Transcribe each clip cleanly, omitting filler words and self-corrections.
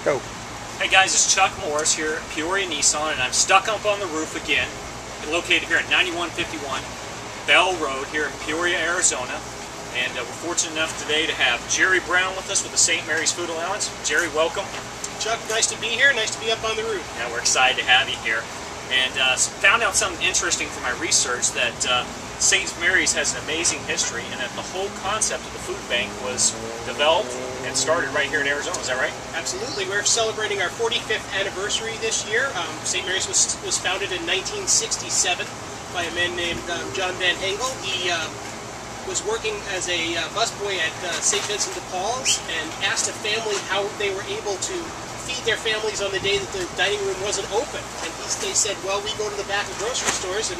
Go. Hey guys, it's Chuck Morris here at Peoria Nissan, and I'm stuck up on the roof again, located here at 9151 Bell Road here in Peoria, Arizona. And we're fortunate enough today to have Jerry Brown with us with the St. Mary's Food Allowance. Jerry, welcome. Chuck, nice to be here. Nice to be up on the roof. Yeah, we're excited to have you here. And found out something interesting from my research that St. Mary's has an amazing history, and that the whole concept of the food bank was developed and started right here in Arizona. Is that right? Absolutely. We're celebrating our 45th anniversary this year. St. Mary's was founded in 1967 by a man named John Van Hengel. He was working as a busboy at St. Vincent de Paul's and asked a family how they were able to feed their families on the day that the dining room wasn't open. And they said, well, we go to the back of grocery stores and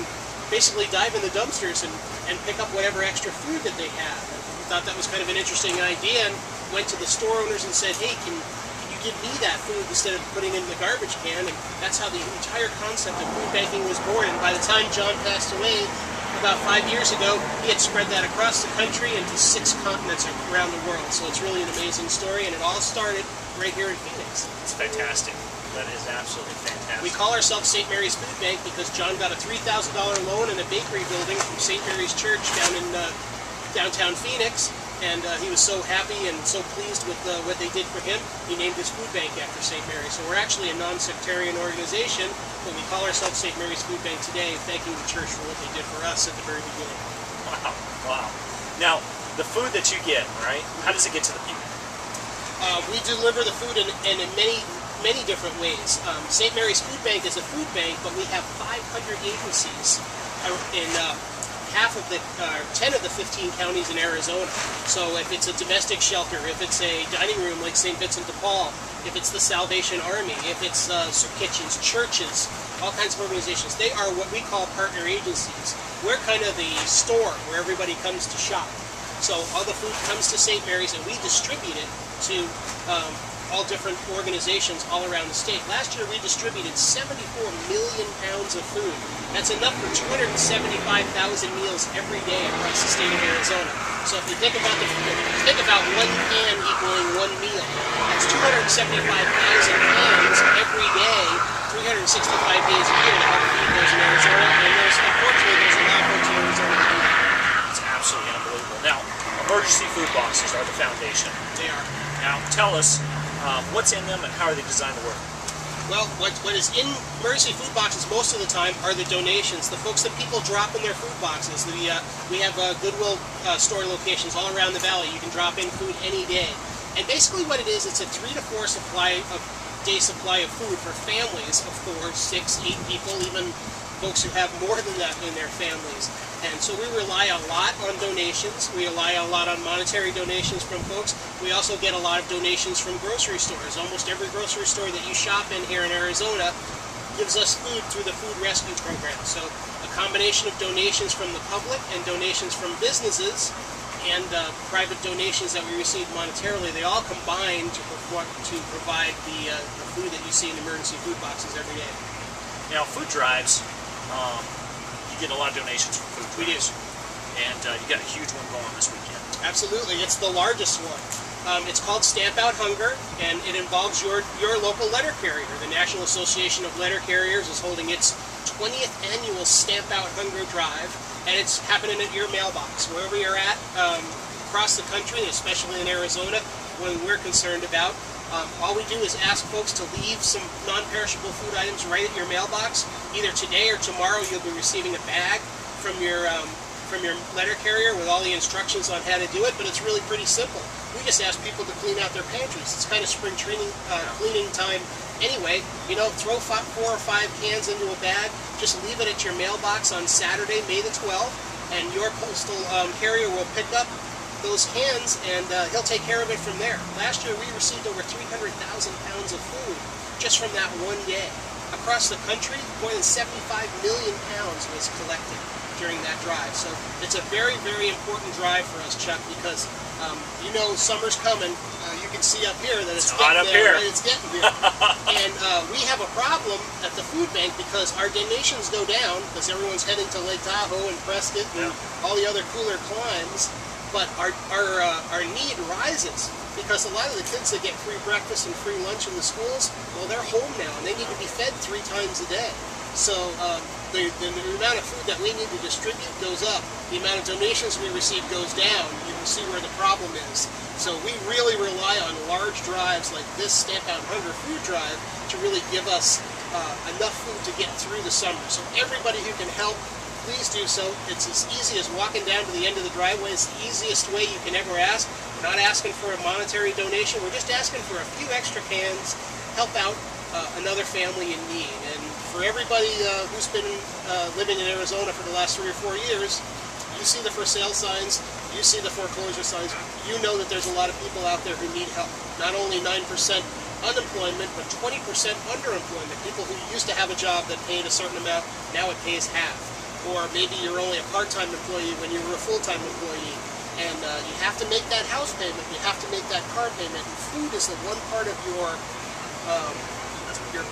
basically dive in the dumpsters and pick up whatever extra food that they have. And we thought that was kind of an interesting idea and went to the store owners and said, hey, can you give me that food instead of putting it in the garbage can? And that's how the entire concept of food banking was born. And by the time John passed away, about 5 years ago, he had spread that across the country into 6 continents around the world. So it's really an amazing story, and it all started right here in Phoenix. It's fantastic. That is absolutely fantastic. We call ourselves St. Mary's Food Bank because John got a $3,000 loan in a bakery building from St. Mary's Church down in downtown Phoenix, and he was so happy and so pleased with what they did for him, he named his food bank after St. Mary's. So we're actually a non-sectarian organization, but we call ourselves St. Mary's Food Bank today, thanking the church for what they did for us at the very beginning. Wow, wow. Now, the food that you get, right, how does it get to the people? We deliver the food in many different ways. St. Mary's Food Bank is a food bank, but we have 500 agencies in 10 of the 15 counties in Arizona. So if it's a domestic shelter, if it's a dining room like St. Vincent de Paul, if it's the Salvation Army, if it's soup kitchens, churches, all kinds of organizations, they are what we call partner agencies. We're kind of the store where everybody comes to shop. So all the food comes to St. Mary's and we distribute it to all different organizations all around the state. Last year we distributed 74 million pounds of food. That's enough for 275,000 meals every day across the state of Arizona. So if you think about one can equaling one meal, that's 275,000 pounds every day, 365 days a year to help feed those in Arizona. And unfortunately, there's a lot of folks in Arizona that do that. It's absolutely unbelievable. Now, emergency food boxes are the foundation. They are. Now, tell us what's in them and how are they designed to work? Well, what is in emergency food boxes most of the time are the donations, the folks that people drop in their food boxes. We have Goodwill store locations all around the valley. You can drop in food any day. And basically what it is, it's a 3 to 4 day supply of food for families of 4, 6, 8 people, even folks who have more than that in their families. And so we rely a lot on donations. We rely a lot on monetary donations from folks. We also get a lot of donations from grocery stores. Almost every grocery store that you shop in here in Arizona gives us food through the food rescue program. So a combination of donations from the public and donations from businesses and private donations that we receive monetarily, they all combine to provide the food that you see in emergency food boxes every day. Now, food drives, you get a lot of donations from food drives. We do. And you got a huge one going on this weekend. Absolutely. It's the largest one. It's called Stamp Out Hunger, and it involves your local letter carrier. The National Association of Letter Carriers is holding its 20th annual Stamp Out Hunger Drive, and it's happening at your mailbox. Wherever you're at across the country, especially in Arizona, when we're concerned about, all we do is ask folks to leave some non-perishable food items right at your mailbox. Either today or tomorrow you'll be receiving a bag from your letter carrier with all the instructions on how to do it, but it's really pretty simple. We just ask people to clean out their pantries. It's kind of spring cleaning time anyway. You know, throw 4 or 5 cans into a bag, just leave it at your mailbox on Saturday, May the 12th, and your postal carrier will pick up those cans and he'll take care of it from there. Last year we received over 300,000 pounds of food just from that one day. Across the country, more than 75 million pounds was collected during that drive. So it's a very, very important drive for us, Chuck, because you know summer's coming. You can see up here that it's hot getting up there. here. Right? It's getting there. And we have a problem at the food bank because our donations go down because everyone's heading to Lake Tahoe and Prescott and all the other cooler climes. But our need rises because a lot of the kids that get free breakfast and free lunch in the schools, well, they're home now and they need to be fed 3 times a day. So the amount of food that we need to distribute goes up. The amount of donations we receive goes down. You can see where the problem is. So we really rely on large drives like this Stamp Out Hunger food drive to really give us enough food to get through the summer. So everybody who can help, please do so. It's as easy as walking down to the end of the driveway. It's the easiest way you can ever ask. We're not asking for a monetary donation. We're just asking for a few extra cans, help out another family in need. And for everybody who's been living in Arizona for the last 3 or 4 years, you see the for sale signs, you see the foreclosure signs, you know that there's a lot of people out there who need help. Not only 9% unemployment, but 20% underemployment. People who used to have a job that paid a certain amount, now it pays half. Or maybe you're only a part-time employee when you were a full-time employee. And you have to make that house payment, you have to make that car payment, and food is the one part of your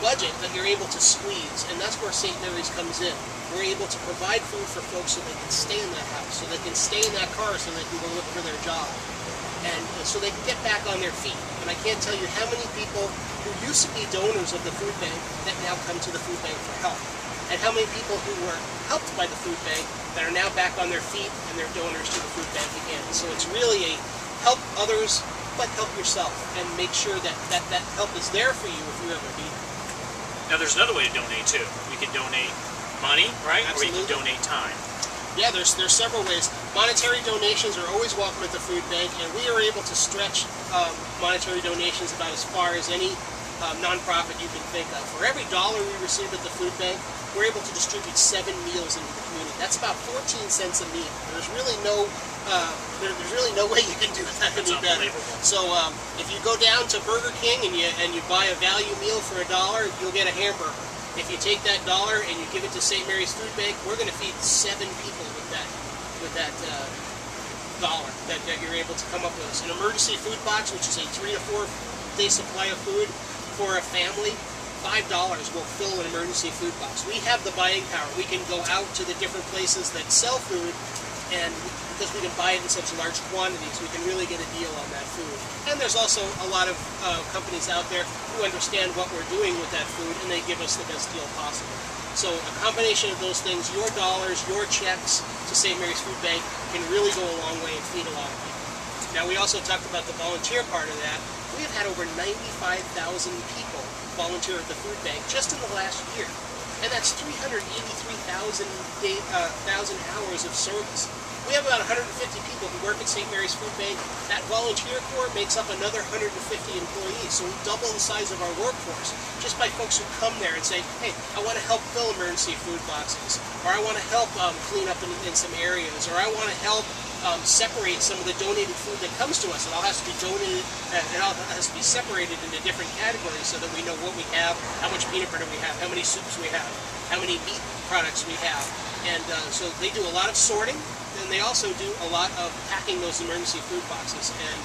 budget that you're able to squeeze, and that's where St. Mary's comes in. We're able to provide food for folks so they can stay in that house, so they can stay in that car, so they can go look for their job, and so they can get back on their feet. And I can't tell you how many people who used to be donors of the food bank that now come to the food bank for help, and how many people who were helped by the food bank that are now back on their feet and they're donors to the food bank again. So it's really a help others, but help yourself, and make sure that that help is there for you if you ever need it. Now there's another way to donate too. You can donate money, right? Absolutely. Or you can donate time. Yeah, there's several ways. Monetary donations are always welcome at the food bank, and we are able to stretch monetary donations about as far as any nonprofit you can think of. For every dollar we receive at the food bank, we're able to distribute 7 meals into the community. That's about 14 cents a meal. There's really no way you can do that any better. So if you go down to Burger King and you buy a value meal for $1, you'll get a hamburger. If you take that dollar and you give it to St. Mary's Food Bank, we're going to feed 7 people with that dollar that you're able to come up with. An emergency food box, which is a 3 to 4 day supply of food for a family, $5 will fill an emergency food box. We have the buying power. We can go out to the different places that sell food, and because we can buy it in such large quantities, we can really get a deal on that food. And there's also a lot of companies out there who understand what we're doing with that food, and they give us the best deal possible. So a combination of those things, your dollars, your checks to St. Mary's Food Bank, can really go a long way and feed a lot of people. Now, we also talked about the volunteer part of that. We have had over 95,000 people volunteer at the food bank just in the last year. And that's 383,000 hours of service. We have about 150 people who work at St. Mary's Food Bank. That volunteer corps makes up another 150 employees, so we double the size of our workforce just by folks who come there and say, hey, I want to help fill emergency food boxes, or I want to help clean up in some areas, or I want to help separate some of the donated food that comes to us. It all has to be donated, it all has to be separated into different categories so that we know what we have, how much peanut butter we have, how many soups we have, how many meat products we have. And so they do a lot of sorting, and they also do a lot of packing those emergency food boxes. And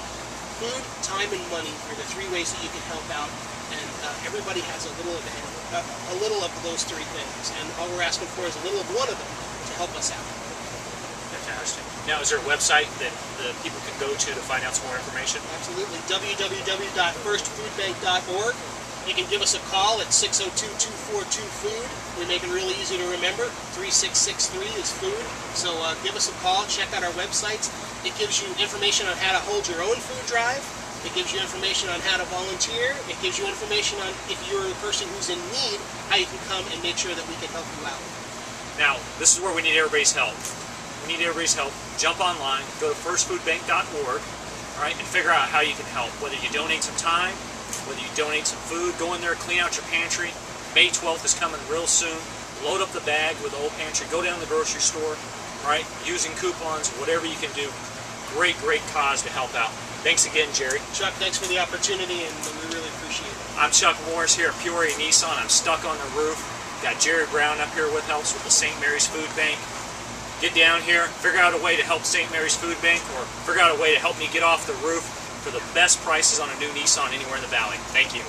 food, time, and money are the 3 ways that you can help out. And everybody has a little of those 3 things. And all we're asking for is a little of one of them to help us out. Fantastic. Now, is there a website that the people can go to find out some more information? Absolutely. www.firstfoodbank.org. You can give us a call at 602-242-FOOD. We make it really easy to remember. 3663 is food. So give us a call. Check out our websites. It gives you information on how to hold your own food drive. It gives you information on how to volunteer. It gives you information on, if you're a person who's in need, how you can come and make sure that we can help you out. Now, this is where we need everybody's help. We need everybody's help. Jump online, go to firstfoodbank.org, all right, and figure out how you can help. Whether you donate some time, whether you donate some food, go in there, clean out your pantry. May 12th is coming real soon. Load up the bag with the whole pantry. Go down to the grocery store, right, using coupons, whatever you can do. Great, great cause to help out. Thanks again, Jerry. Chuck, thanks for the opportunity, and we really appreciate it. I'm Chuck Morris here at Peoria Nissan. I'm stuck on the roof. Got Jerry Brown up here with helps with the St. Mary's Food Bank. Get down here, figure out a way to help St. Mary's Food Bank, or figure out a way to help me get off the roof for the best prices on a new Nissan anywhere in the valley. Thank you.